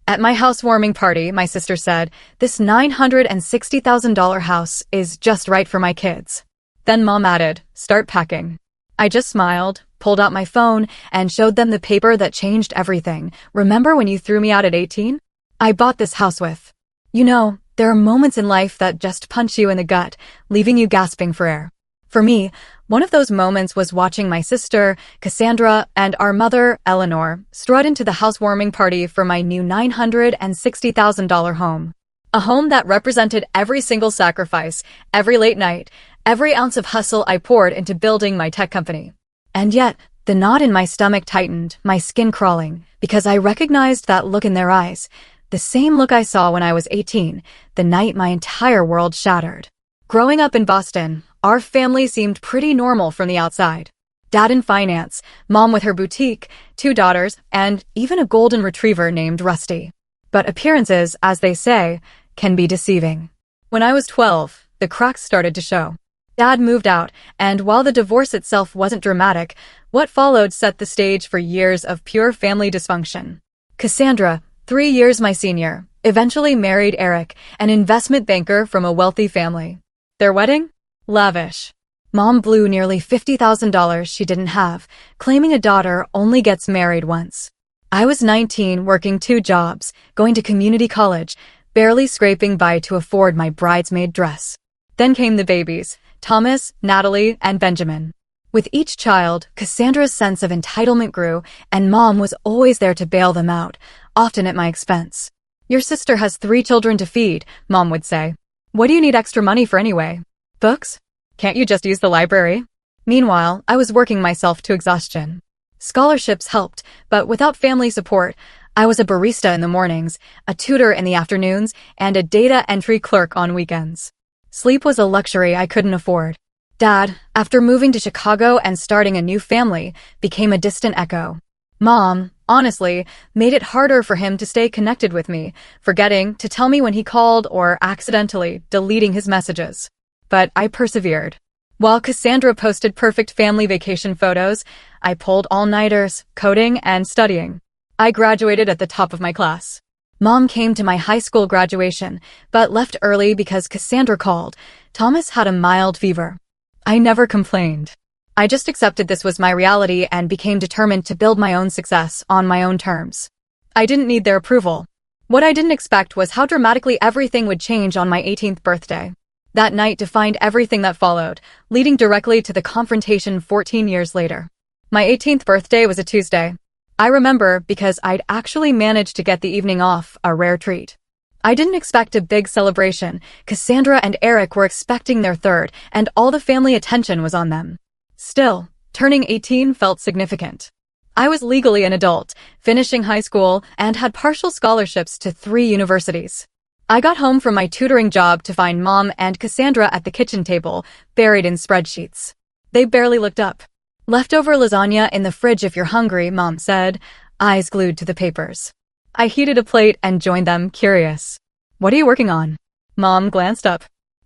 At my housewarming party, my sister said, "This $960,000 house is just right for my kids." Then Mom added, "Start packing." I just smiled, pulled out my phone, and showed them the paper that changed everything. "Remember when you threw me out at 18? I bought this house with." You know, there are moments in life that just punch you in the gut, leaving you gasping for air. For me, one of those moments was watching my sister, Cassandra, and our mother, Eleanor, strut into the housewarming party for my new $960,000 home. A home that represented every single sacrifice, every late night, every ounce of hustle I poured into building my tech company. And yet, the knot in my stomach tightened, my skin crawling, because I recognized that look in their eyes, the same look I saw when I was 18, the night my entire world shattered. Growing up in Boston, our family seemed pretty normal from the outside. Dad in finance, Mom with her boutique, 2 daughters, and even a golden retriever named Rusty. But appearances, as they say, can be deceiving. When I was 12, the cracks started to show. Dad moved out, and while the divorce itself wasn't dramatic, what followed set the stage for years of pure family dysfunction. Cassandra, 3 years my senior, eventually married Eric, an investment banker from a wealthy family. Their wedding? Lavish. Mom blew nearly $50,000 she didn't have, claiming a daughter only gets married once. I was 19, working 2 jobs, going to community college, barely scraping by to afford my bridesmaid dress. Then came the babies, Thomas, Natalie, and Benjamin. With each child, Cassandra's sense of entitlement grew, and Mom was always there to bail them out, often at my expense. "Your sister has 3 children to feed," Mom would say. "What do you need extra money for anyway? Books? Can't you just use the library?" Meanwhile, I was working myself to exhaustion. Scholarships helped, but without family support, I was a barista in the mornings, a tutor in the afternoons, and a data entry clerk on weekends. Sleep was a luxury I couldn't afford. Dad, after moving to Chicago and starting a new family, became a distant echo. Mom, honestly, made it harder for him to stay connected with me, forgetting to tell me when he called or accidentally deleting his messages. But I persevered. While Cassandra posted perfect family vacation photos, I pulled all-nighters, coding, and studying. I graduated at the top of my class. Mom came to my high school graduation, but left early because Cassandra called. Thomas had a mild fever. I never complained. I just accepted this was my reality and became determined to build my own success on my own terms. I didn't need their approval. What I didn't expect was how dramatically everything would change on my 18th birthday. That night defined everything that followed, leading directly to the confrontation 14 years later. My 18th birthday was a Tuesday. I remember because I'd actually managed to get the evening off, a rare treat. I didn't expect a big celebration. Cassandra and Eric were expecting their 3rd, and all the family attention was on them. Still, turning 18 felt significant. I was legally an adult, finishing high school, and had partial scholarships to 3 universities. I got home from my tutoring job to find Mom and Cassandra at the kitchen table, buried in spreadsheets. They barely looked up. "Leftover lasagna in the fridge if you're hungry," Mom said, eyes glued to the papers. I heated a plate and joined them, curious. "What are you working on?" Mom glanced up.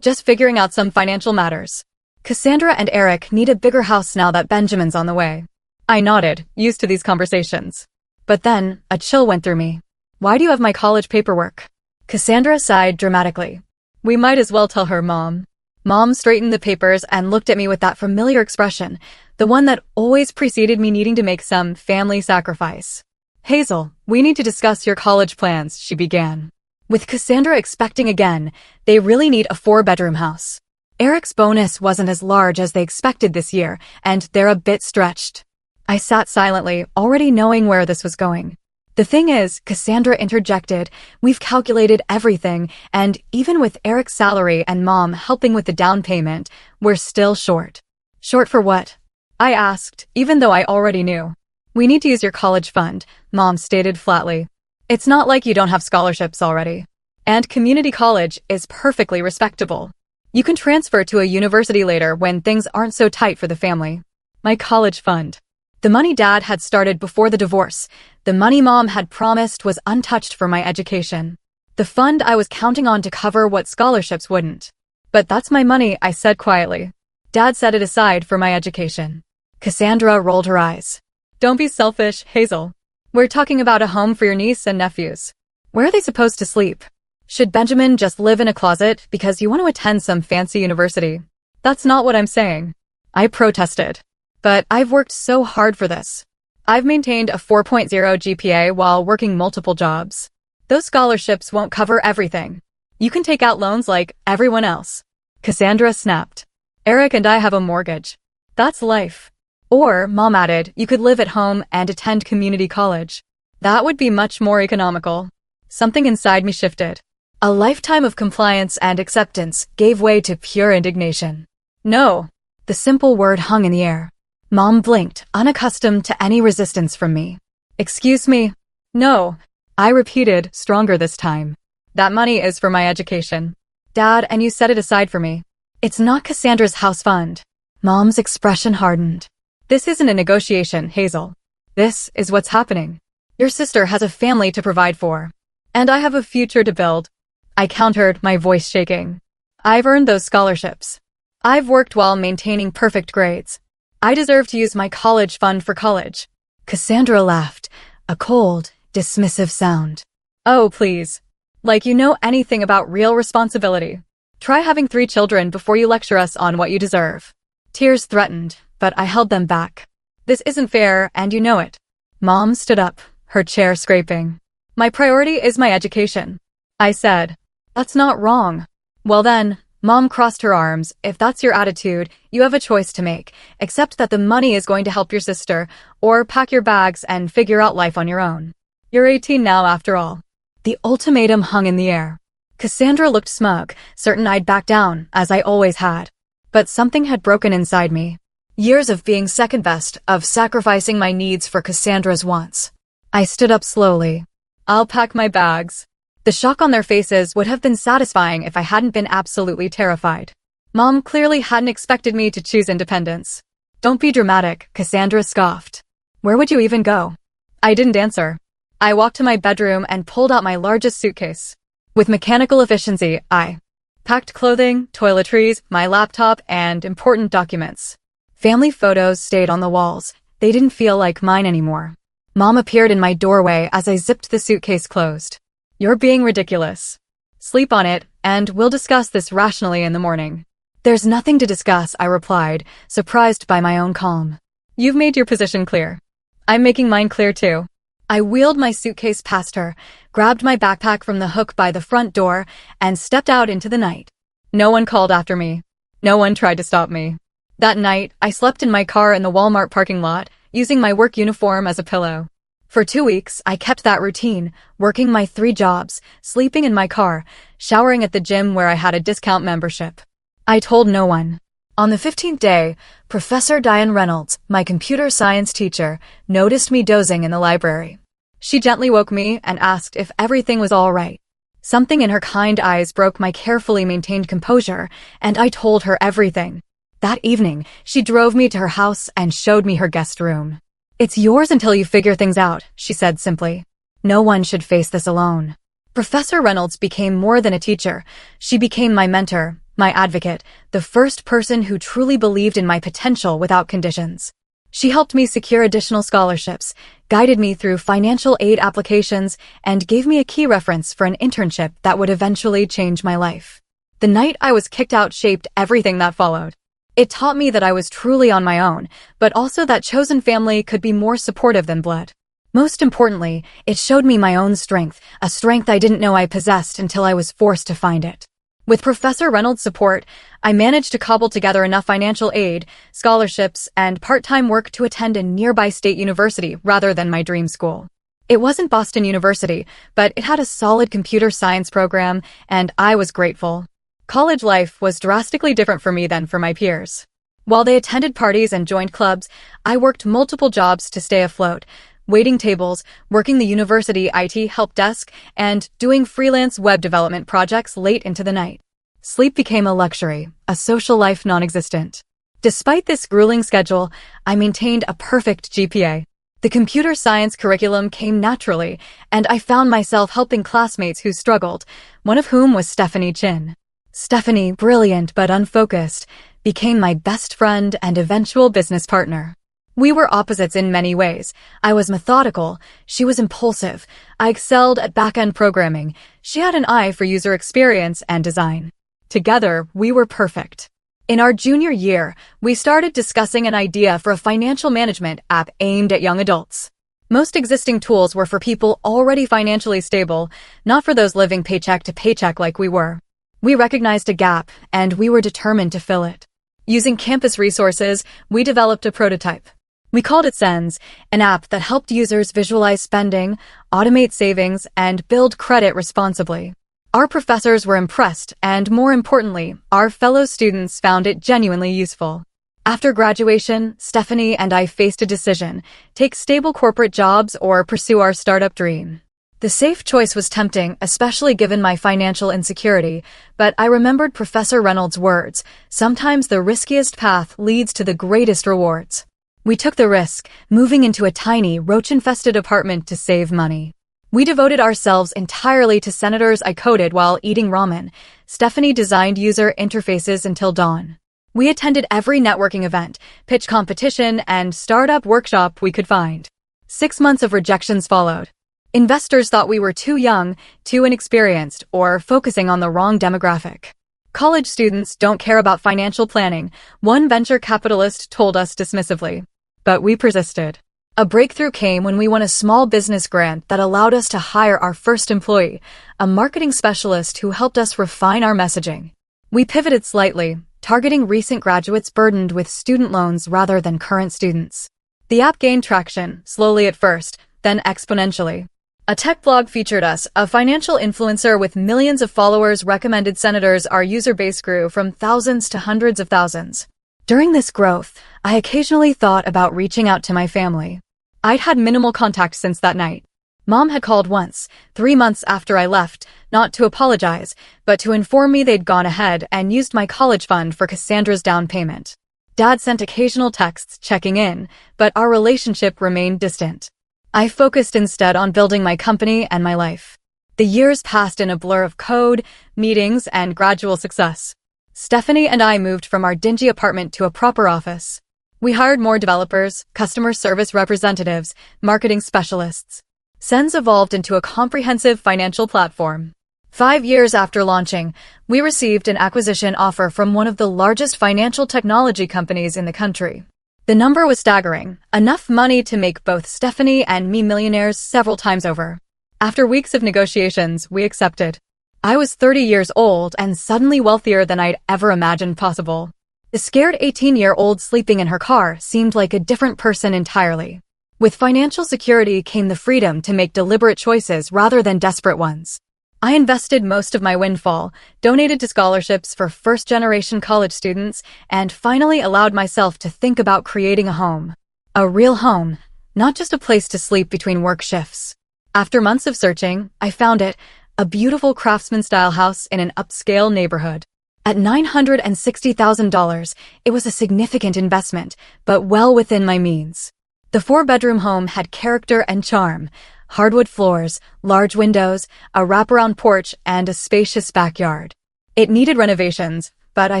"Just figuring out some financial matters. Cassandra and Eric need a bigger house now that Benjamin's on the way." I nodded, used to these conversations. But then, a chill went through me. "Why do you have my college paperwork?" Cassandra sighed dramatically. "We might as well tell her, Mom." Mom straightened the papers and looked at me with that familiar expression, the one that always preceded me needing to make some family sacrifice. "Hazel, we need to discuss your college plans," she began. With Cassandra expecting again, they really need a 4-bedroom house. Eric's bonus wasn't as large as they expected this year, and they're a bit stretched. I sat silently, already knowing where this was going. "The thing is," Cassandra interjected, "we've calculated everything, and even with Eric's salary and Mom helping with the down payment, we're still short." "Short for what?" I asked, even though I already knew. "We need to use your college fund," Mom stated flatly. "It's not like you don't have scholarships already. And community college is perfectly respectable. You can transfer to a university later when things aren't so tight for the family." My college fund. The money Dad had started before the divorce, the money Mom had promised was untouched for my education. The fund I was counting on to cover what scholarships wouldn't. "But that's my money," I said quietly. "Dad set it aside for my education." Cassandra rolled her eyes. "Don't be selfish, Hazel. We're talking about a home for your niece and nephews." Where are they supposed to sleep? Should Benjamin just live in a closet because you want to attend some fancy university? That's not what I'm saying. I protested. But I've worked so hard for this. I've maintained a 4.0 GPA while working multiple jobs. Those scholarships won't cover everything. You can take out loans like everyone else. Cassandra snapped. Eric and I have a mortgage. That's life. Or, Mom added, you could live at home and attend community college. That would be much more economical. Something inside me shifted. A lifetime of compliance and acceptance gave way to pure indignation. No. The simple word hung in the air. Mom blinked, unaccustomed to any resistance from me. Excuse me? No. I repeated, stronger this time. That money is for my education. Dad, and you set it aside for me. It's not Cassandra's house fund. Mom's expression hardened. This isn't a negotiation, Hazel. This is what's happening. Your sister has a family to provide for. And I have a future to build. I countered, my voice shaking. I've earned those scholarships. I've worked while maintaining perfect grades. I deserve to use my college fund for college. Cassandra laughed, a cold, dismissive sound. Oh, please. Like you know anything about real responsibility. Try having 3 children before you lecture us on what you deserve. Tears threatened, but I held them back. This isn't fair, and you know it. Mom stood up, her chair scraping. My priority is my education. I said. That's not wrong. Well then, Mom crossed her arms. If that's your attitude, you have a choice to make. Accept that the money is going to help your sister, or pack your bags and figure out life on your own. You're 18 now, after all. The ultimatum hung in the air. Cassandra looked smug, certain I'd back down, as I always had. But something had broken inside me. Years of being second best, of sacrificing my needs for Cassandra's wants. I stood up slowly. I'll pack my bags. The shock on their faces would have been satisfying if I hadn't been absolutely terrified. Mom clearly hadn't expected me to choose independence. Don't be dramatic, Cassandra scoffed. Where would you even go? I didn't answer. I walked to my bedroom and pulled out my largest suitcase. With mechanical efficiency, I packed clothing, toiletries, my laptop, and important documents. Family photos stayed on the walls. They didn't feel like mine anymore. Mom appeared in my doorway as I zipped the suitcase closed. You're being ridiculous. Sleep on it, and we'll discuss this rationally in the morning. There's nothing to discuss, I replied, surprised by my own calm. You've made your position clear. I'm making mine clear too. I wheeled my suitcase past her, grabbed my backpack from the hook by the front door, and stepped out into the night. No one called after me. No one tried to stop me. That night, I slept in my car in the Walmart parking lot, using my work uniform as a pillow. For 2 weeks, I kept that routine, working my 3 jobs, sleeping in my car, showering at the gym where I had a discount membership. I told no one. On the 15th day, Professor Diane Reynolds, my computer science teacher, noticed me dozing in the library. She gently woke me and asked if everything was all right. Something in her kind eyes broke my carefully maintained composure, and I told her everything. That evening, she drove me to her house and showed me her guest room. It's yours until you figure things out, she said simply. No one should face this alone. Professor Reynolds became more than a teacher. She became my mentor, my advocate, the first person who truly believed in my potential without conditions. She helped me secure additional scholarships, guided me through financial aid applications, and gave me a key reference for an internship that would eventually change my life. The night I was kicked out shaped everything that followed. It taught me that I was truly on my own, but also that chosen family could be more supportive than blood. Most importantly, it showed me my own strength, a strength I didn't know I possessed until I was forced to find it. With Professor Reynolds' support, I managed to cobble together enough financial aid, scholarships, and part-time work to attend a nearby state university rather than my dream school. It wasn't Boston University, but it had a solid computer science program, and I was grateful. College life was drastically different for me than for my peers. While they attended parties and joined clubs, I worked multiple jobs to stay afloat, waiting tables, working the university IT help desk, and doing freelance web development projects late into the night. Sleep became a luxury, a social life non-existent. Despite this grueling schedule, I maintained a perfect GPA. The computer science curriculum came naturally, and I found myself helping classmates who struggled, one of whom was Stephanie Chin. Stephanie, brilliant but unfocused, became my best friend and eventual business partner. We were opposites in many ways. I was methodical, she was impulsive. I excelled at back-end programming. She had an eye for user experience and design. Together, we were perfect. In our junior year, we started discussing an idea for a financial management app aimed at young adults. Most existing tools were for people already financially stable, not for those living paycheck to paycheck like we were. We recognized a gap, and we were determined to fill it. Using campus resources, we developed a prototype. We called it Sens, an app that helped users visualize spending, automate savings, and build credit responsibly. Our professors were impressed, and more importantly, our fellow students found it genuinely useful. After graduation, Stephanie and I faced a decision: take stable corporate jobs or pursue our startup dream. The safe choice was tempting, especially given my financial insecurity, but I remembered Professor Reynolds' words: sometimes the riskiest path leads to the greatest rewards. We took the risk, moving into a tiny, roach-infested apartment to save money. We devoted ourselves entirely to senators I coded while eating ramen. Stephanie designed user interfaces until dawn. We attended every networking event, pitch competition, and startup workshop we could find. 6 months of rejections followed. Investors thought we were too young, too inexperienced, or focusing on the wrong demographic. College students don't care about financial planning, one venture capitalist told us dismissively. But we persisted. A breakthrough came when we won a small business grant that allowed us to hire our first employee, a marketing specialist who helped us refine our messaging. We pivoted slightly, targeting recent graduates burdened with student loans rather than current students. The app gained traction, slowly at first, then exponentially. A tech blog featured us. A financial influencer with millions of followers recommended senators. Our user base grew from thousands to hundreds of thousands. During this growth, I occasionally thought about reaching out to my family. I'd had minimal contact since that night. Mom had called once, 3 months after I left, not to apologize, but to inform me they'd gone ahead and used my college fund for Cassandra's down payment. Dad sent occasional texts checking in, but our relationship remained distant. I focused instead on building my company and my life. The years passed in a blur of code, meetings, and gradual success. Stephanie and I moved from our dingy apartment to a proper office. We hired more developers, customer service representatives, marketing specialists. Sens evolved into a comprehensive financial platform. 5 years after launching, we received an acquisition offer from one of the largest financial technology companies in the country. The number was staggering, enough money to make both Stephanie and me millionaires several times over. After weeks of negotiations, we accepted. I was 30 years old and suddenly wealthier than I'd ever imagined possible. The scared 18-year-old sleeping in her car seemed like a different person entirely. With financial security came the freedom to make deliberate choices rather than desperate ones. I invested most of my windfall, donated to scholarships for first-generation college students, and finally allowed myself to think about creating a home. A real home, not just a place to sleep between work shifts. After months of searching, I found it, a beautiful craftsman-style house in an upscale neighborhood. At $960,000, it was a significant investment, but well within my means. The 4-bedroom home had character and charm. Hardwood floors, large windows, a wraparound porch, and a spacious backyard. It needed renovations, but I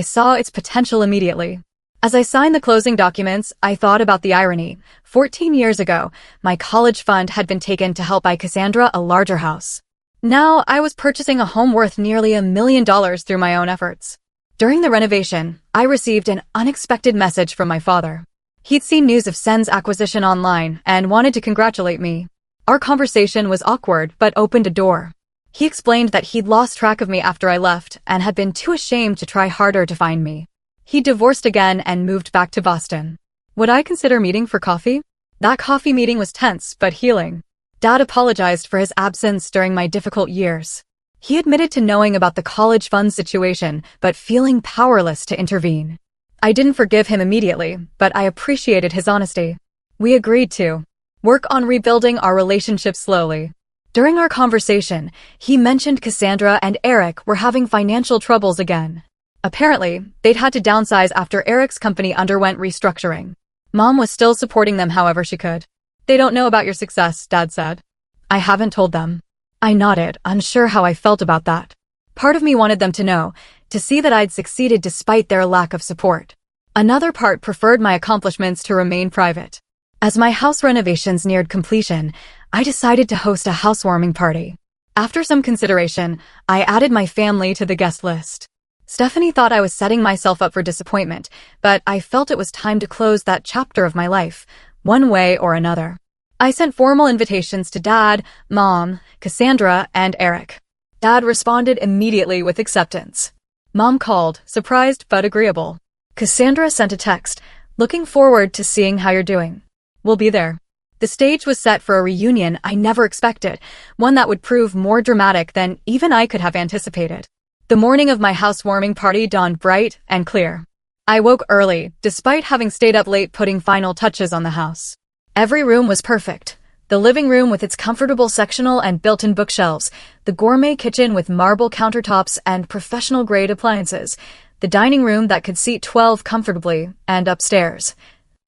saw its potential immediately. As I signed the closing documents, I thought about the irony. 14 years ago, my college fund had been taken to help buy Cassandra a larger house. Now, I was purchasing a home worth nearly $1 million through my own efforts. During the renovation, I received an unexpected message from my father. He'd seen news of Sen's acquisition online and wanted to congratulate me. Our conversation was awkward but opened a door. He explained that he'd lost track of me after I left and had been too ashamed to try harder to find me. He divorced again and moved back to Boston. Would I consider meeting for coffee? That coffee meeting was tense but healing. Dad apologized for his absence during my difficult years. He admitted to knowing about the college fund situation but feeling powerless to intervene. I didn't forgive him immediately, but I appreciated his honesty. We agreed to work on rebuilding our relationship slowly. During our conversation, he mentioned Cassandra and Eric were having financial troubles again. Apparently, they'd had to downsize after Eric's company underwent restructuring. Mom was still supporting them however she could. They don't know about your success, Dad said. I haven't told them. I nodded, unsure how I felt about that. Part of me wanted them to know, to see that I'd succeeded despite their lack of support. Another part preferred my accomplishments to remain private. As my house renovations neared completion, I decided to host a housewarming party. After some consideration, I added my family to the guest list. Stephanie thought I was setting myself up for disappointment, but I felt it was time to close that chapter of my life, one way or another. I sent formal invitations to Dad, Mom, Cassandra, and Eric. Dad responded immediately with acceptance. Mom called, surprised but agreeable. Cassandra sent a text, looking forward to seeing how you're doing. We'll be there. The stage was set for a reunion I never expected, one that would prove more dramatic than even I could have anticipated. The morning of my housewarming party dawned bright and clear. I woke early, despite having stayed up late putting final touches on the house. Every room was perfect. The living room with its comfortable sectional and built-in bookshelves, the gourmet kitchen with marble countertops and professional-grade appliances, the dining room that could seat 12 comfortably, and upstairs.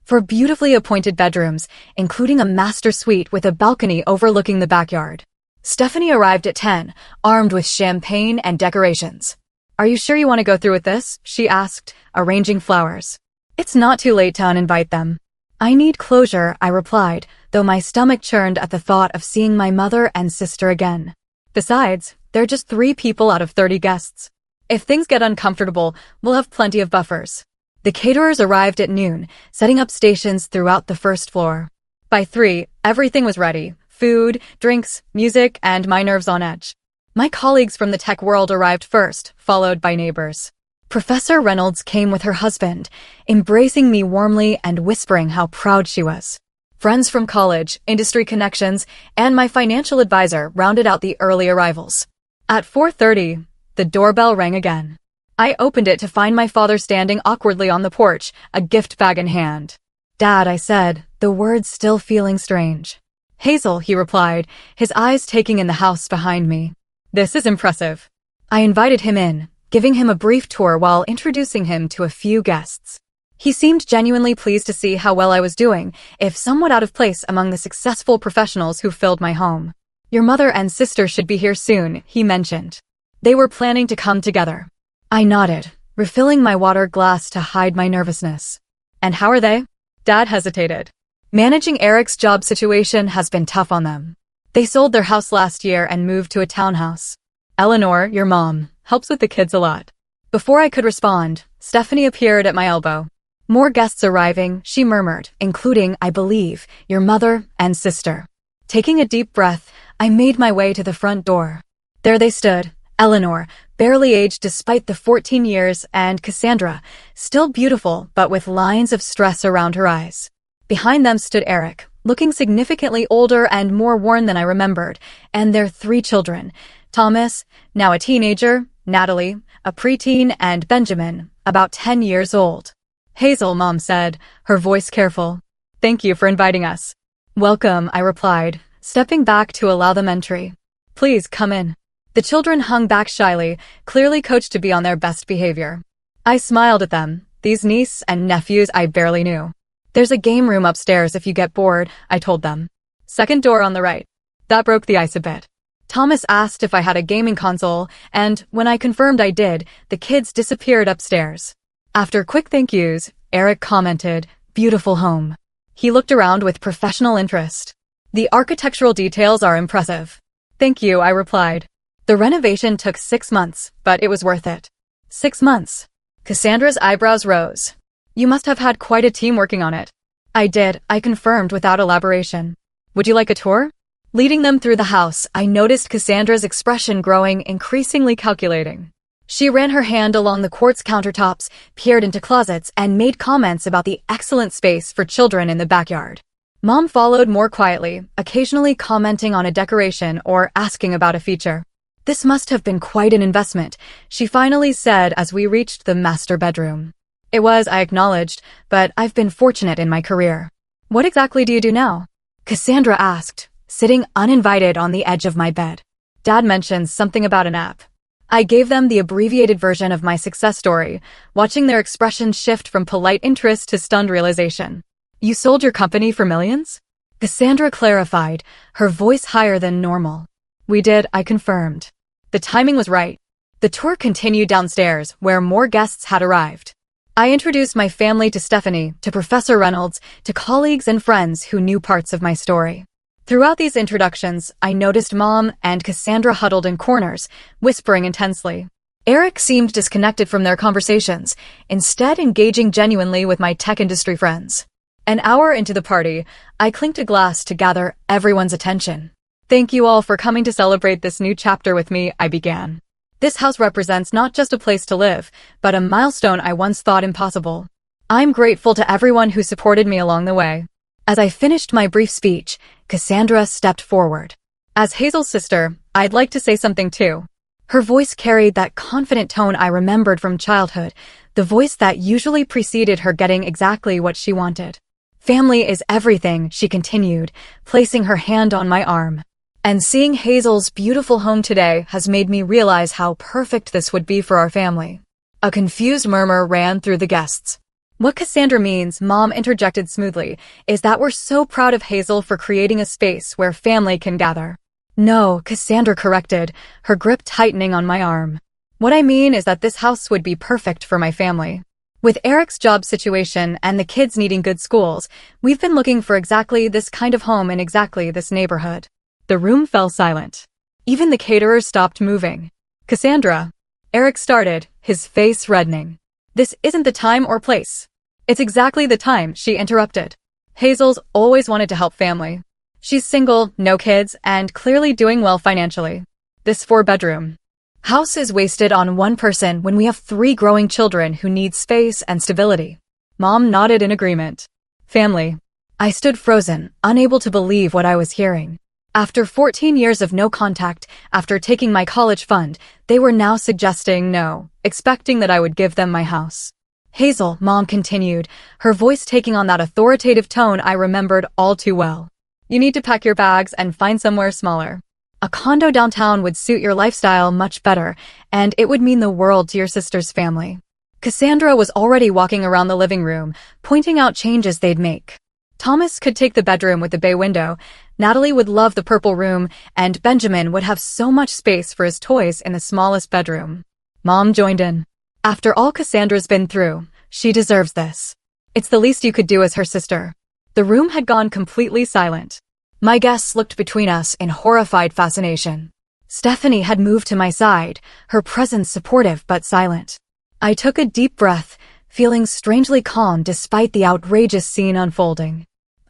4 beautifully appointed bedrooms, including a master suite with a balcony overlooking the backyard. Stephanie arrived at 10, armed with champagne and decorations. "Are you sure you want to go through with this?" she asked, arranging flowers. "It's not too late to uninvite them." "I need closure," I replied, though my stomach churned at the thought of seeing my mother and sister again. Besides, they're just 3 people out of 30 guests. If things get uncomfortable, we'll have plenty of buffers. The caterers arrived at noon, setting up stations throughout the first floor. By 3, everything was ready. Food, drinks, music, and my nerves on edge. My colleagues from the tech world arrived first, followed by neighbors. Professor Reynolds came with her husband, embracing me warmly and whispering how proud she was. Friends from college, industry connections, and my financial advisor rounded out the early arrivals. At 4:30, the doorbell rang again. I opened it to find my father standing awkwardly on the porch, a gift bag in hand. "Dad," I said, the words still feeling strange. "Hazel," he replied, his eyes taking in the house behind me. "This is impressive." I invited him in, giving him a brief tour while introducing him to a few guests. He seemed genuinely pleased to see how well I was doing, if somewhat out of place among the successful professionals who filled my home. "Your mother and sister should be here soon," he mentioned. They were planning to come together. I nodded, refilling my water glass to hide my nervousness. "And how are they?" Dad hesitated. "Managing Eric's job situation has been tough on them. They sold their house last year and moved to a townhouse. Eleanor, your mom, helps with the kids a lot." Before I could respond, Stephanie appeared at my elbow. "More guests arriving," she murmured, including, I believe, your mother and sister. Taking a deep breath, I made my way to the front door. There they stood, Eleanor, barely aged despite the 14 years, and Cassandra, still beautiful but with lines of stress around her eyes. Behind them stood Eric, looking significantly older and more worn than I remembered, and their 3 children, Thomas, now a teenager, Natalie, a preteen, and Benjamin, about 10 years old. "Hazel," Mom said, her voice careful. "Thank you for inviting us." "Welcome," I replied, stepping back to allow them entry. "Please come in." The children hung back shyly, clearly coached to be on their best behavior. I smiled at them, these niece and nephews I barely knew. "There's a game room upstairs if you get bored," I told them. "Second door on the right." That broke the ice a bit. Thomas asked if I had a gaming console, and when I confirmed I did, the kids disappeared upstairs. After quick thank yous, Eric commented, "Beautiful home." He looked around with professional interest. "The architectural details are impressive." "Thank you," I replied. The renovation took 6 months, but it was worth it. 6 months. Cassandra's eyebrows rose. "You must have had quite a team working on it." "I did," I confirmed without elaboration. "Would you like a tour?" Leading them through the house, I noticed Cassandra's expression growing increasingly calculating. She ran her hand along the quartz countertops, peered into closets, and made comments about the excellent space for children in the backyard. Mom followed more quietly, occasionally commenting on a decoration or asking about a feature. "This must have been quite an investment," she finally said as we reached the master bedroom. "It was," I acknowledged, "but I've been fortunate in my career." "What exactly do you do now?" Cassandra asked, sitting uninvited on the edge of my bed. "Dad mentioned something about an app." I gave them the abbreviated version of my success story, watching their expressions shift from polite interest to stunned realization. "You sold your company for millions?" Cassandra clarified, her voice higher than normal. "We did," I confirmed. The timing was right. The tour continued downstairs, where more guests had arrived. I introduced my family to Stephanie, to Professor Reynolds, to colleagues and friends who knew parts of my story. Throughout these introductions, I noticed Mom and Cassandra huddled in corners, whispering intensely. Eric seemed disconnected from their conversations, instead engaging genuinely with my tech industry friends. An hour into the party, I clinked a glass to gather everyone's attention. Thank you all for coming to celebrate this new chapter with me, I began. This house represents not just a place to live, but a milestone I once thought impossible. I'm grateful to everyone who supported me along the way. As I finished my brief speech, Cassandra stepped forward. As Hazel's sister, I'd like to say something too. Her voice carried that confident tone I remembered from childhood, the voice that usually preceded her getting exactly what she wanted. Family is everything, she continued, placing her hand on my arm. And seeing Hazel's beautiful home today has made me realize how perfect this would be for our family. A confused murmur ran through the guests. What Cassandra means, Mom interjected smoothly, is that we're so proud of Hazel for creating a space where family can gather. No, Cassandra corrected, her grip tightening on my arm. What I mean is that this house would be perfect for my family. With Eric's job situation and the kids needing good schools, we've been looking for exactly this kind of home in exactly this neighborhood. The room fell silent. Even the caterers stopped moving. Cassandra, Eric started, his face reddening. This isn't the time or place. It's exactly the time, she interrupted. Hazel's always wanted to help family. She's single, no kids, and clearly doing well financially. This 4-bedroom house is wasted on one person when we have 3 growing children who need space and stability. Mom nodded in agreement. Family. I stood frozen, unable to believe what I was hearing. After 14 years of no contact, after taking my college fund, they were now suggesting no, expecting that I would give them my house. Hazel, Mom continued, her voice taking on that authoritative tone I remembered all too well. You need to pack your bags and find somewhere smaller. A condo downtown would suit your lifestyle much better, and it would mean the world to your sister's family. Cassandra was already walking around the living room, pointing out changes they'd make. Thomas could take the bedroom with the bay window, Natalie would love the purple room, and Benjamin would have so much space for his toys in the smallest bedroom. Mom joined in. After all Cassandra's been through, she deserves this. It's the least you could do as her sister. The room had gone completely silent. My guests looked between us in horrified fascination. Stephanie had moved to my side, her presence supportive but silent. I took a deep breath, feeling strangely calm despite the outrageous scene unfolding.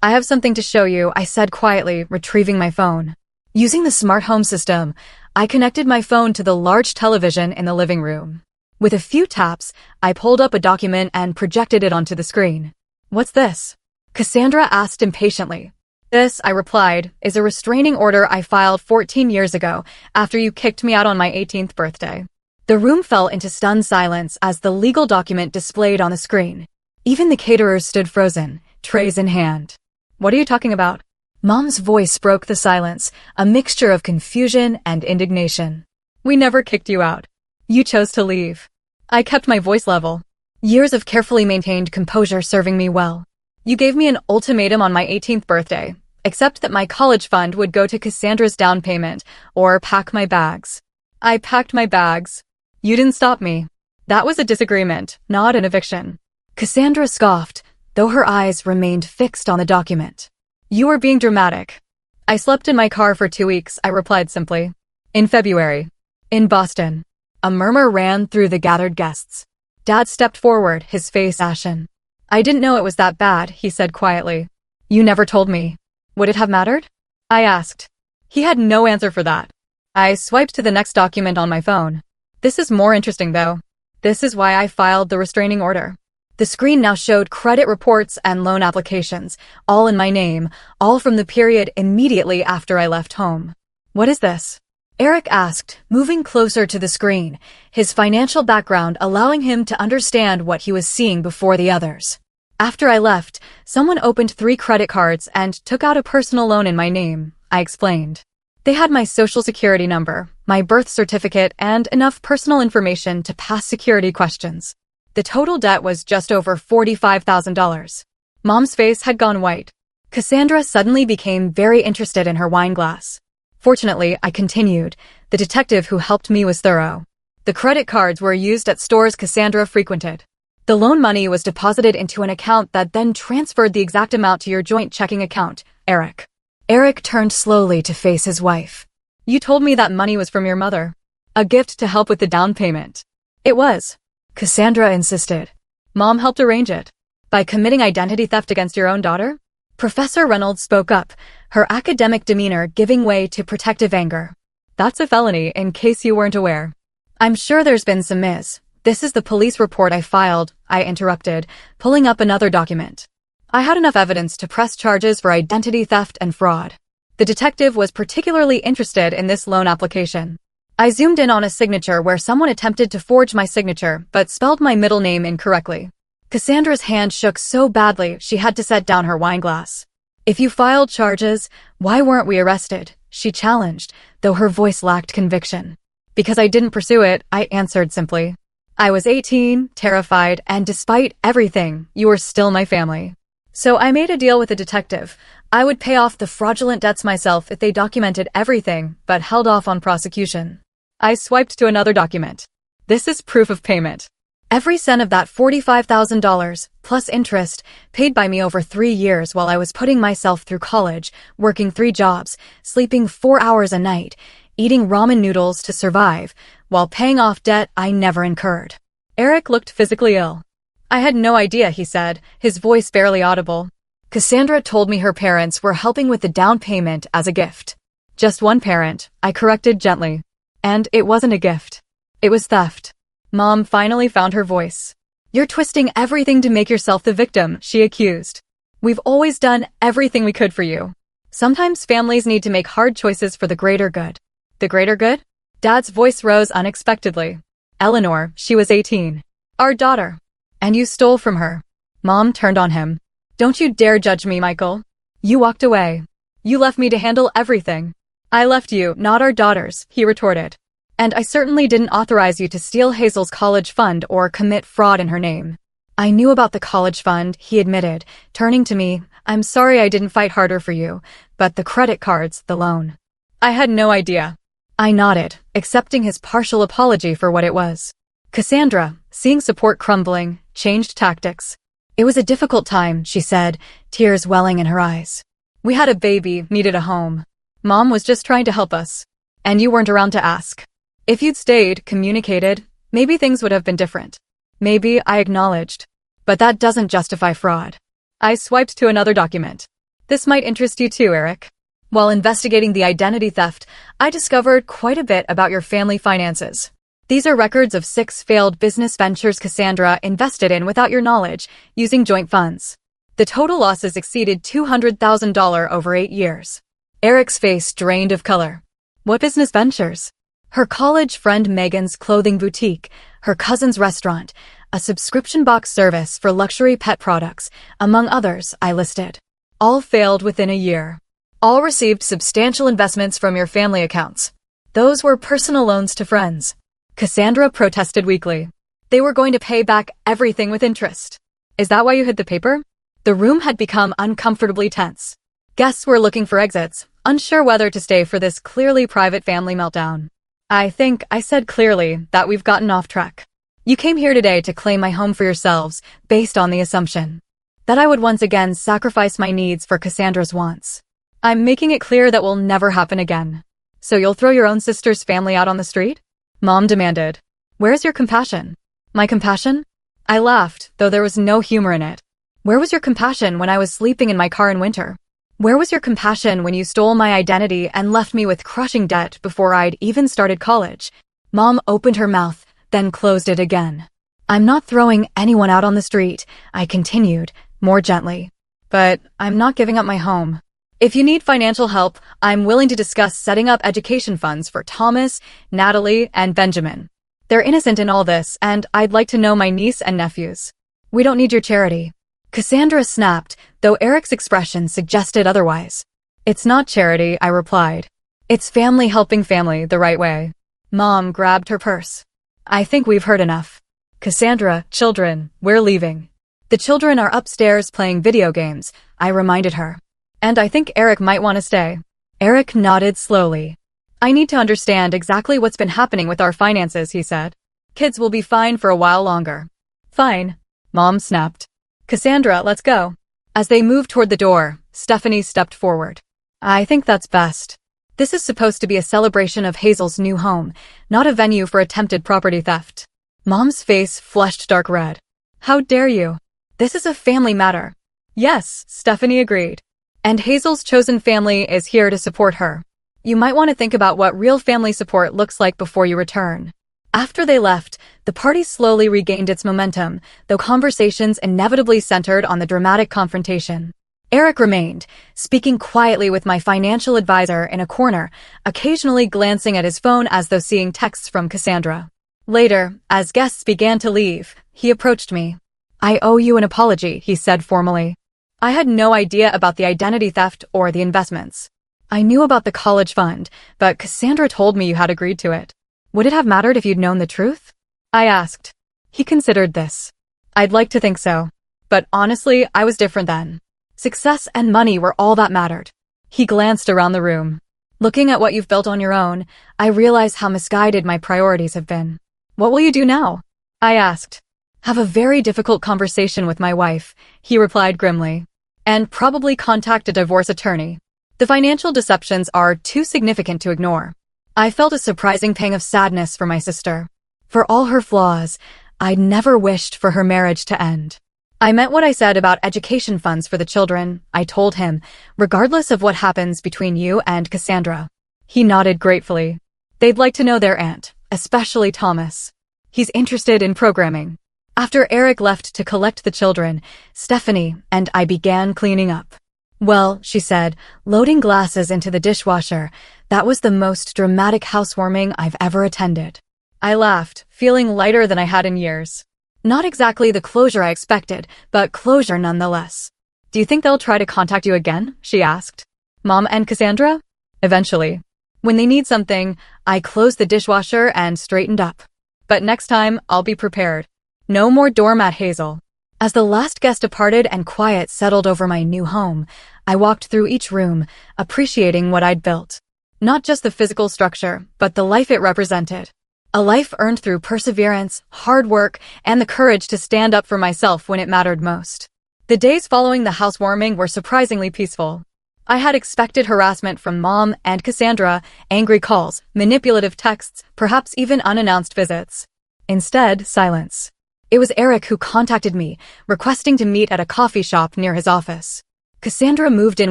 I have something to show you, I said quietly, retrieving my phone. Using the smart home system, I connected my phone to the large television in the living room. With a few taps, I pulled up a document and projected it onto the screen. What's this? Cassandra asked impatiently. This, I replied, is a restraining order I filed 14 years ago after you kicked me out on my 18th birthday. The room fell into stunned silence as the legal document displayed on the screen. Even the caterers stood frozen, trays in hand. What are you talking about? Mom's voice broke the silence, a mixture of confusion and indignation. We never kicked you out. You chose to leave. I kept my voice level. Years of carefully maintained composure serving me well. You gave me an ultimatum on my 18th birthday, except that my college fund would go to Cassandra's down payment, or pack my bags. I packed my bags. You didn't stop me. That was a disagreement, not an eviction. Cassandra scoffed, though her eyes remained fixed on the document. You were being dramatic. I slept in my car for 2 weeks, I replied simply. In February. In Boston. A murmur ran through the gathered guests. Dad stepped forward, his face ashen. I didn't know it was that bad, he said quietly. You never told me. Would it have mattered? I asked. He had no answer for that. I swiped to the next document on my phone. This is more interesting though. This is why I filed the restraining order. The screen now showed credit reports and loan applications, all in my name, all from the period immediately after I left home. What is this? Eric asked, moving closer to the screen, his financial background allowing him to understand what he was seeing before the others. After I left, someone opened 3 credit cards and took out a personal loan in my name, I explained. They had my social security number, my birth certificate, and enough personal information to pass security questions. The total debt was just over $45,000. Mom's face had gone white. Cassandra suddenly became very interested in her wine glass. Fortunately, I continued, the detective who helped me was thorough. The credit cards were used at stores Cassandra frequented. The loan money was deposited into an account that then transferred the exact amount to your joint checking account, Eric. Eric turned slowly to face his wife. You told me that money was from your mother. A gift to help with the down payment. It was. Cassandra insisted. Mom helped arrange it. By committing identity theft against your own daughter? Professor Reynolds spoke up, her academic demeanor giving way to protective anger. That's a felony, in case you weren't aware. I'm sure there's been some This is the police report I filed, I interrupted, pulling up another document. I had enough evidence to press charges for identity theft and fraud. The detective was particularly interested in this loan application. I zoomed in on a signature where someone attempted to forge my signature but spelled my middle name incorrectly. Cassandra's hand shook so badly she had to set down her wineglass. If you filed charges, why weren't we arrested? She challenged, though her voice lacked conviction. Because I didn't pursue it, I answered simply. I was 18, terrified, and despite everything, you were still my family. So I made a deal with the detective. I would pay off the fraudulent debts myself if they documented everything, but held off on prosecution. I swiped to another document. This is proof of payment. Every cent of that $45,000, plus interest, paid by me over 3 years while I was putting myself through college, working 3 jobs, sleeping 4 hours a night, eating ramen noodles to survive, while paying off debt I never incurred. Eric looked physically ill. I had no idea, he said, his voice barely audible. Cassandra told me her parents were helping with the down payment as a gift. Just one parent, I corrected gently. And it wasn't a gift. It was theft. Mom finally found her voice. You're twisting everything to make yourself the victim, she accused. We've always done everything we could for you. Sometimes families need to make hard choices for the greater good. The greater good? Dad's voice rose unexpectedly. Eleanor, she was 18. Our daughter. And you stole from her. Mom turned on him. Don't you dare judge me, Michael. You walked away. You left me to handle everything. I left you, not our daughters, he retorted. And I certainly didn't authorize you to steal Hazel's college fund or commit fraud in her name. I knew about the college fund, he admitted, turning to me. I'm sorry I didn't fight harder for you, but the credit cards, the loan. I had no idea. I nodded, accepting his partial apology for what it was. Cassandra, seeing support crumbling, changed tactics. It was a difficult time, she said, tears welling in her eyes. We had a baby, needed a home. Mom was just trying to help us. And you weren't around to ask. If you'd stayed, communicated, maybe things would have been different. Maybe, I acknowledged. But that doesn't justify fraud. I swiped to another document. This might interest you too, Eric. While investigating the identity theft, I discovered quite a bit about your family finances. These are records of 6 failed business ventures Cassandra invested in without your knowledge, using joint funds. The total losses exceeded $200,000 over 8 years. Eric's face drained of color. What business ventures? Her college friend Megan's clothing boutique, her cousin's restaurant, a subscription box service for luxury pet products, among others, I listed. All failed within a year. All received substantial investments from your family accounts. Those were personal loans to friends. Cassandra protested weakly. They were going to pay back everything with interest. Is that why you hid the paper? The room had become uncomfortably tense. Guests were looking for exits, unsure whether to stay for this clearly private family meltdown. I think I said clearly that we've gotten off track. You came here today to claim my home for yourselves, based on the assumption that I would once again sacrifice my needs for Cassandra's wants. I'm making it clear that will never happen again. So you'll throw your own sister's family out on the street? Mom demanded. Where's your compassion? My compassion? I laughed, though there was no humor in it. Where was your compassion when I was sleeping in my car in winter? Where was your compassion when you stole my identity and left me with crushing debt before I'd even started college? Mom opened her mouth, then closed it again. I'm not throwing anyone out on the street, I continued, more gently. But I'm not giving up my home. If you need financial help, I'm willing to discuss setting up education funds for Thomas, Natalie, and Benjamin. They're innocent in all this, and I'd like to know my niece and nephews. We don't need your charity. Cassandra snapped, though Eric's expression suggested otherwise. It's not charity, I replied. It's family helping family the right way. Mom grabbed her purse. I think we've heard enough. Cassandra, children, we're leaving. The children are upstairs playing video games, I reminded her. And I think Eric might want to stay. Eric nodded slowly. I need to understand exactly what's been happening with our finances, he said. Kids will be fine for a while longer. Fine. Mom snapped. Cassandra, let's go. As they moved toward the door, Stephanie stepped forward. I think that's best. This is supposed to be a celebration of Hazel's new home, not a venue for attempted property theft. Mom's face flushed dark red. How dare you? This is a family matter. Yes, Stephanie agreed. And Hazel's chosen family is here to support her. You might want to think about what real family support looks like before you return. After they left, the party slowly regained its momentum, though conversations inevitably centered on the dramatic confrontation. Eric remained, speaking quietly with my financial advisor in a corner, occasionally glancing at his phone as though seeing texts from Cassandra. Later, as guests began to leave, he approached me. I owe you an apology, he said formally. I had no idea about the identity theft or the investments. I knew about the college fund, but Cassandra told me you had agreed to it. Would it have mattered if you'd known the truth? I asked. He considered this. I'd like to think so. But honestly, I was different then. Success and money were all that mattered. He glanced around the room. Looking at what you've built on your own, I realize how misguided my priorities have been. What will you do now? I asked. Have a very difficult conversation with my wife, he replied grimly. And probably contact a divorce attorney. The financial deceptions are too significant to ignore. I felt a surprising pang of sadness for my sister. For all her flaws, I'd never wished for her marriage to end. I meant what I said about education funds for the children, I told him, regardless of what happens between you and Cassandra. He nodded gratefully. They'd like to know their aunt, especially Thomas. He's interested in programming. After Eric left to collect the children, Stephanie and I began cleaning up. Well, she said, loading glasses into the dishwasher, that was the most dramatic housewarming I've ever attended. I laughed, feeling lighter than I had in years. Not exactly the closure I expected, but closure nonetheless. Do you think they'll try to contact you again? She asked. Mom and Cassandra? Eventually. When they need something, I closed the dishwasher and straightened up. But next time, I'll be prepared. No more doormat, Hazel. As the last guest departed and quiet settled over my new home, I walked through each room, appreciating what I'd built. Not just the physical structure, but the life it represented. A life earned through perseverance, hard work, and the courage to stand up for myself when it mattered most. The days following the housewarming were surprisingly peaceful. I had expected harassment from Mom and Cassandra, angry calls, manipulative texts, perhaps even unannounced visits. Instead, silence. It was Eric who contacted me, requesting to meet at a coffee shop near his office. Cassandra moved in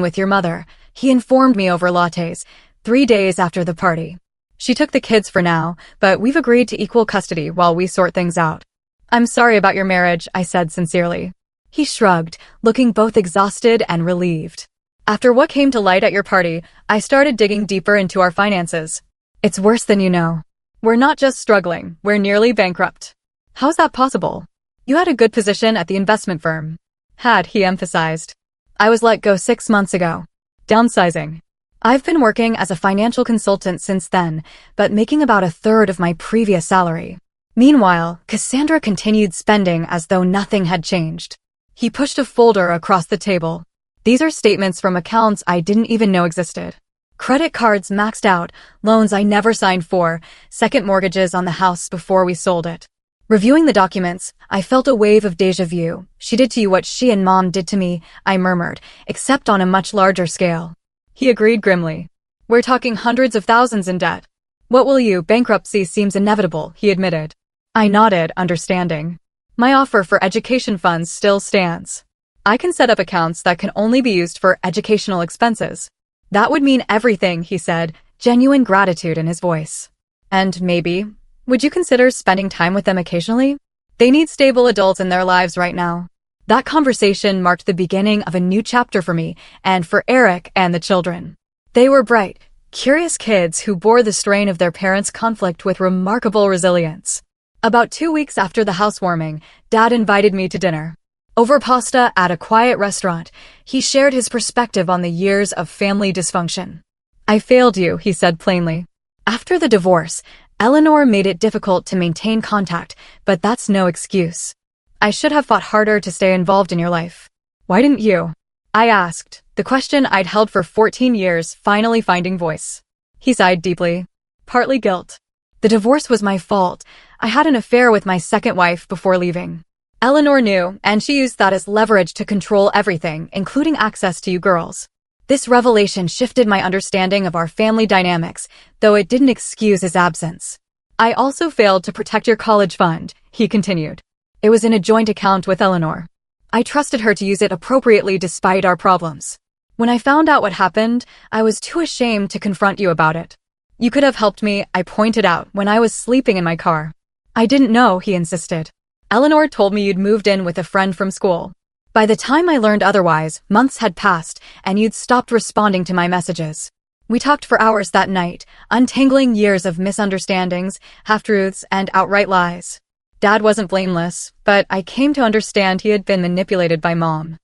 with your mother, he informed me over lattes, 3 days after the party. She took the kids for now, but we've agreed to equal custody while we sort things out. I'm sorry about your marriage, I said sincerely. He shrugged, looking both exhausted and relieved. After what came to light at your party, I started digging deeper into our finances. It's worse than you know. We're not just struggling, we're nearly bankrupt. How's that possible? You had a good position at the investment firm. Had, he emphasized. I was let go 6 months ago. Downsizing. I've been working as a financial consultant since then, but making about 1/3 of my previous salary. Meanwhile, Cassandra continued spending as though nothing had changed. He pushed a folder across the table. These are statements from accounts I didn't even know existed. Credit cards maxed out, loans I never signed for, second mortgages on the house before we sold it. Reviewing the documents, I felt a wave of déjà vu. She did to you what she and Mom did to me, I murmured, except on a much larger scale. He agreed grimly. We're talking hundreds of thousands in debt. What will you? Bankruptcy seems inevitable, he admitted. I nodded, understanding. My offer for education funds still stands. I can set up accounts that can only be used for educational expenses. That would mean everything, he said, genuine gratitude in his voice. And maybe, would you consider spending time with them occasionally? They need stable adults in their lives right now. That conversation marked the beginning of a new chapter for me and for Eric and the children. They were bright, curious kids who bore the strain of their parents' conflict with remarkable resilience. About 2 weeks after the housewarming, Dad invited me to dinner. Over pasta at a quiet restaurant, he shared his perspective on the years of family dysfunction. I failed you, he said plainly. After the divorce, Eleanor made it difficult to maintain contact, but that's no excuse. I should have fought harder to stay involved in your life. Why didn't you? I asked, the question I'd held for 14 years finally finding voice. He sighed deeply. Partly guilt. The divorce was my fault. I had an affair with my second wife before leaving. Eleanor knew, and she used that as leverage to control everything, including access to you girls. This revelation shifted my understanding of our family dynamics, though it didn't excuse his absence. I also failed to protect your college fund, he continued. It was in a joint account with Eleanor. I trusted her to use it appropriately despite our problems. When I found out what happened, I was too ashamed to confront you about it. You could have helped me, I pointed out, when I was sleeping in my car. I didn't know, he insisted. Eleanor told me you'd moved in with a friend from school. By the time I learned otherwise, months had passed, and you'd stopped responding to my messages. We talked for hours that night, untangling years of misunderstandings, half-truths, and outright lies. Dad wasn't blameless, but I came to understand he had been manipulated by Mom.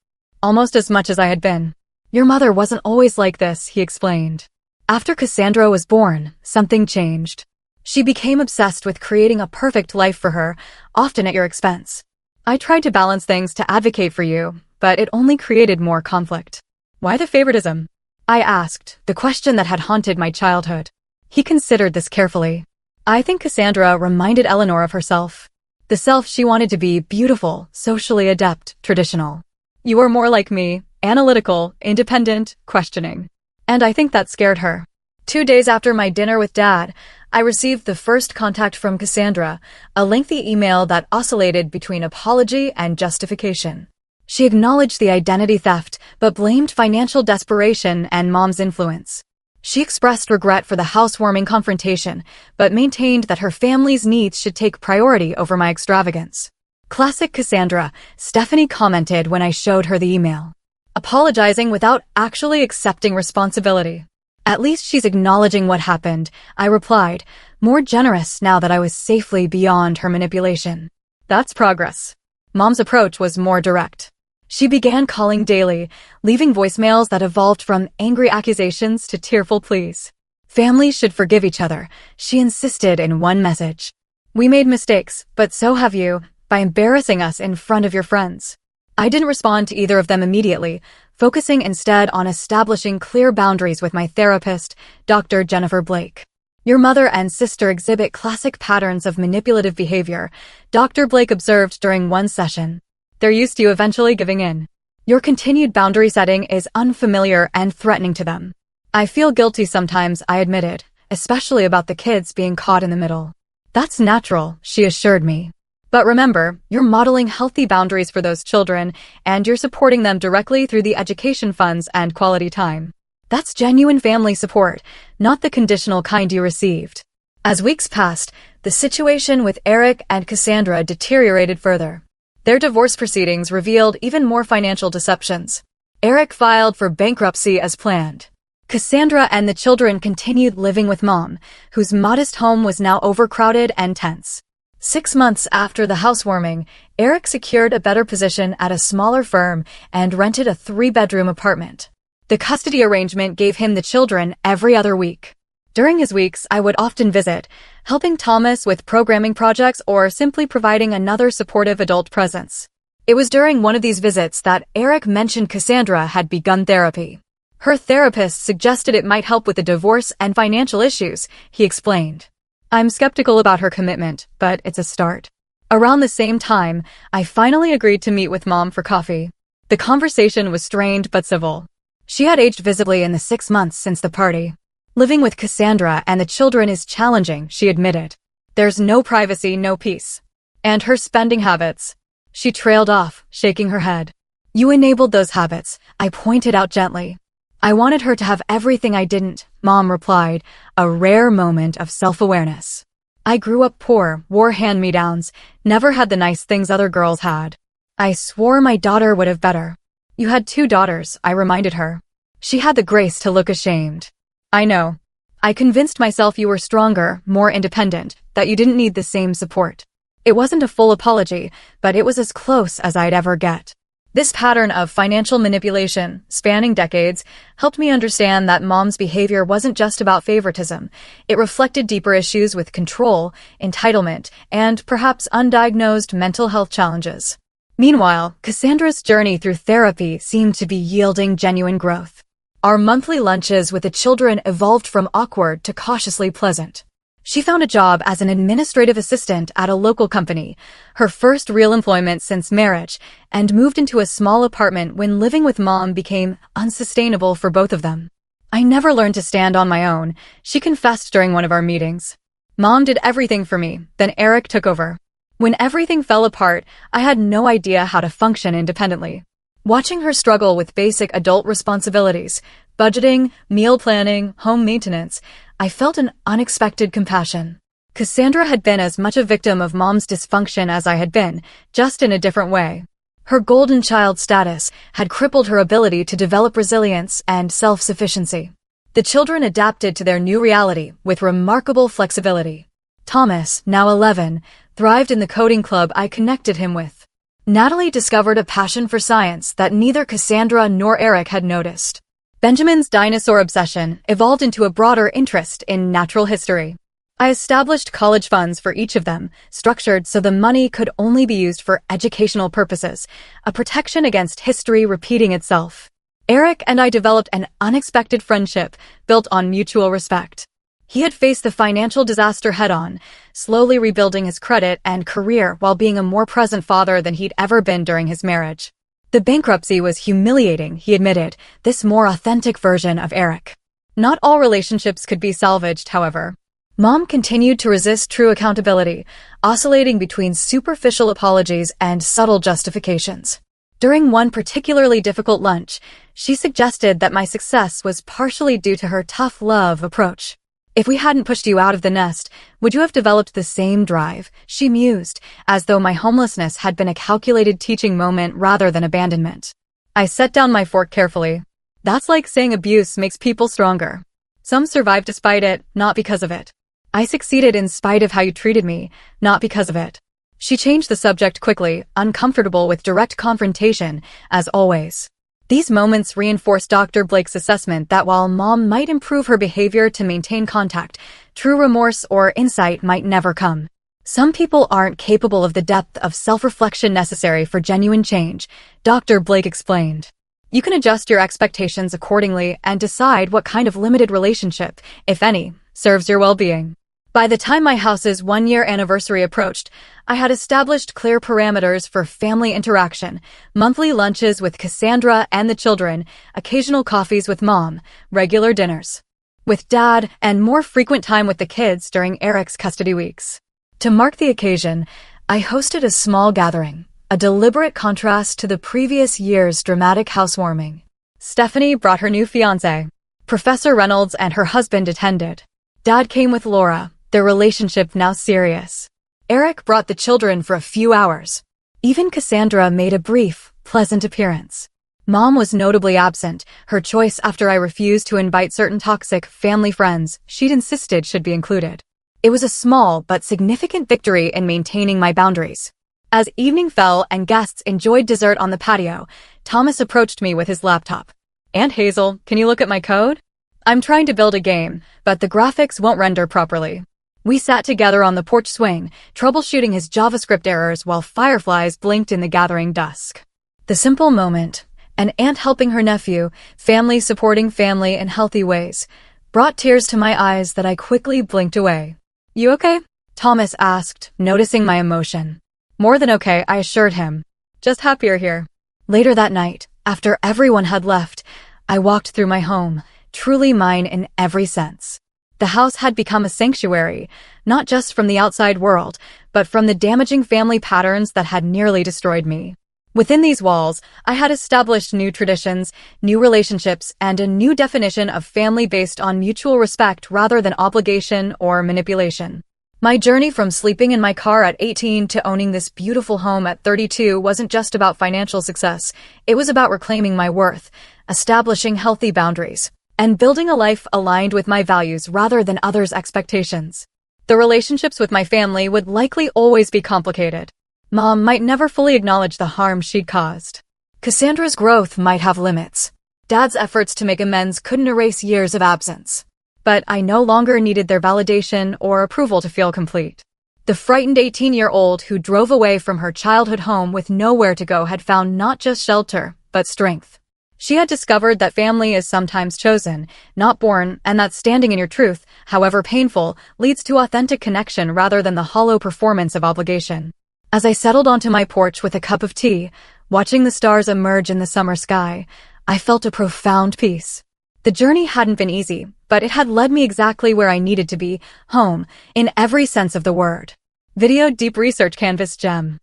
Almost as much as I had been. Your mother wasn't always like this, he explained. After Cassandra was born, something changed. She became obsessed with creating a perfect life for her, often at your expense. I tried to balance things to advocate for you, but it only created more conflict. Why the favoritism? I asked, the question that had haunted my childhood. He considered this carefully. I think Cassandra reminded Eleanor of herself. The self she wanted to be: beautiful, socially adept, traditional. You were more like me, analytical, independent, questioning. And I think that scared her. 2 days after my dinner with Dad, I received the first contact from Cassandra, a lengthy email that oscillated between apology and justification. She acknowledged the identity theft, but blamed financial desperation and Mom's influence. She expressed regret for the housewarming confrontation, but maintained that her family's needs should take priority over my extravagance. Classic Cassandra, Stephanie commented when I showed her the email. Apologizing without actually accepting responsibility. At least she's acknowledging what happened, I replied, more generous now that I was safely beyond her manipulation. That's progress. Mom's approach was more direct. She began calling daily, leaving voicemails that evolved from angry accusations to tearful pleas. Families should forgive each other, she insisted in one message. We made mistakes, but so have you, by embarrassing us in front of your friends. I didn't respond to either of them immediately, focusing instead on establishing clear boundaries with my therapist, Dr. Jennifer Blake. Your mother and sister exhibit classic patterns of manipulative behavior, Dr. Blake observed during one session. They're used to you eventually giving in. Your continued boundary setting is unfamiliar and threatening to them. I feel guilty sometimes, I admitted, especially about the kids being caught in the middle. That's natural, she assured me. But remember, you're modeling healthy boundaries for those children, and you're supporting them directly through the education funds and quality time. That's genuine family support, not the conditional kind you received. As weeks passed, the situation with Eric and Cassandra deteriorated further. Their divorce proceedings revealed even more financial deceptions. Eric filed for bankruptcy as planned. Cassandra and the children continued living with Mom, whose modest home was now overcrowded and tense. 6 months after the housewarming, Eric secured a better position at a smaller firm and rented a 3-bedroom apartment. The custody arrangement gave him the children every other week. During his weeks, I would often visit, helping Thomas with programming projects or simply providing another supportive adult presence. It was during one of these visits that Eric mentioned Cassandra had begun therapy. Her therapist suggested it might help with the divorce and financial issues, he explained. I'm skeptical about her commitment, but it's a start. Around the same time, I finally agreed to meet with Mom for coffee. The conversation was strained but civil. She had aged visibly in the 6 months since the party. Living with Cassandra and the children is challenging, she admitted. There's no privacy, no peace. And her spending habits. She trailed off, shaking her head. You enabled those habits, I pointed out gently. I wanted her to have everything I didn't, Mom replied, a rare moment of self-awareness. I grew up poor, wore hand-me-downs, never had the nice things other girls had. I swore my daughter would have better. You had 2 daughters, I reminded her. She had the grace to look ashamed. I know. I convinced myself you were stronger, more independent, that you didn't need the same support. It wasn't a full apology, but it was as close as I'd ever get. This pattern of financial manipulation, spanning decades, helped me understand that Mom's behavior wasn't just about favoritism. It reflected deeper issues with control, entitlement, and perhaps undiagnosed mental health challenges. Meanwhile, Cassandra's journey through therapy seemed to be yielding genuine growth. Our monthly lunches with the children evolved from awkward to cautiously pleasant. She found a job as an administrative assistant at a local company, her first real employment since marriage, and moved into a small apartment when living with Mom became unsustainable for both of them. I never learned to stand on my own, she confessed during one of our meetings. Mom did everything for me, then Eric took over. When everything fell apart, I had no idea how to function independently. Watching her struggle with basic adult responsibilities, budgeting, meal planning, home maintenance, I felt an unexpected compassion. Cassandra had been as much a victim of Mom's dysfunction as I had been, just in a different way. Her golden child status had crippled her ability to develop resilience and self-sufficiency. The children adapted to their new reality with remarkable flexibility. Thomas, now 11, thrived in the coding club I connected him with. Natalie discovered a passion for science that neither Cassandra nor Eric had noticed. Benjamin's dinosaur obsession evolved into a broader interest in natural history. I established college funds for each of them, structured so the money could only be used for educational purposes, a protection against history repeating itself. Eric and I developed an unexpected friendship built on mutual respect. He had faced the financial disaster head-on, slowly rebuilding his credit and career while being a more present father than he'd ever been during his marriage. The bankruptcy was humiliating, he admitted, this more authentic version of Eric. Not all relationships could be salvaged, however. Mom continued to resist true accountability, oscillating between superficial apologies and subtle justifications. During one particularly difficult lunch, she suggested that my success was partially due to her tough love approach. If we hadn't pushed you out of the nest, would you have developed the same drive? She mused, as though my homelessness had been a calculated teaching moment rather than abandonment. I set down my fork carefully. That's like saying abuse makes people stronger. Some survive despite it, not because of it. I succeeded in spite of how you treated me, not because of it. She changed the subject quickly, uncomfortable with direct confrontation, as always. These moments reinforced Dr. Blake's assessment that while Mom might improve her behavior to maintain contact, true remorse or insight might never come. Some people aren't capable of the depth of self-reflection necessary for genuine change, Dr. Blake explained. You can adjust your expectations accordingly and decide what kind of limited relationship, if any, serves your well-being. By the time my house's one-year anniversary approached, I had established clear parameters for family interaction, monthly lunches with Cassandra and the children, occasional coffees with Mom, regular dinners with Dad, and more frequent time with the kids during Eric's custody weeks. To mark the occasion, I hosted a small gathering, a deliberate contrast to the previous year's dramatic housewarming. Stephanie brought her new fiancé. Professor Reynolds and her husband attended. Dad came with Laura, their relationship now serious. Eric brought the children for a few hours. Even Cassandra made a brief, pleasant appearance. Mom was notably absent, her choice after I refused to invite certain toxic family friends she'd insisted should be included. It was a small but significant victory in maintaining my boundaries. As evening fell and guests enjoyed dessert on the patio, Thomas approached me with his laptop. "Aunt Hazel, can you look at my code? I'm trying to build a game, but the graphics won't render properly." We sat together on the porch swing, troubleshooting his JavaScript errors while fireflies blinked in the gathering dusk. The simple moment, an aunt helping her nephew, family supporting family in healthy ways, brought tears to my eyes that I quickly blinked away. "You okay?" Thomas asked, noticing my emotion. "More than okay," I assured him. "Just happier here." Later that night, after everyone had left, I walked through my home, truly mine in every sense. The house had become a sanctuary, not just from the outside world, but from the damaging family patterns that had nearly destroyed me. Within these walls, I had established new traditions, new relationships, and a new definition of family based on mutual respect rather than obligation or manipulation. My journey from sleeping in my car at 18 to owning this beautiful home at 32 wasn't just about financial success. It was about reclaiming my worth, establishing healthy boundaries, and building a life aligned with my values rather than others' expectations. The relationships with my family would likely always be complicated. Mom might never fully acknowledge the harm she'd caused. Cassandra's growth might have limits. Dad's efforts to make amends couldn't erase years of absence. But I no longer needed their validation or approval to feel complete. The frightened 18-year-old who drove away from her childhood home with nowhere to go had found not just shelter, but strength. She had discovered that family is sometimes chosen, not born, and that standing in your truth, however painful, leads to authentic connection rather than the hollow performance of obligation. As I settled onto my porch with a cup of tea, watching the stars emerge in the summer sky, I felt a profound peace. The journey hadn't been easy, but it had led me exactly where I needed to be, home, in every sense of the word. Video Deep Research Canvas Gem.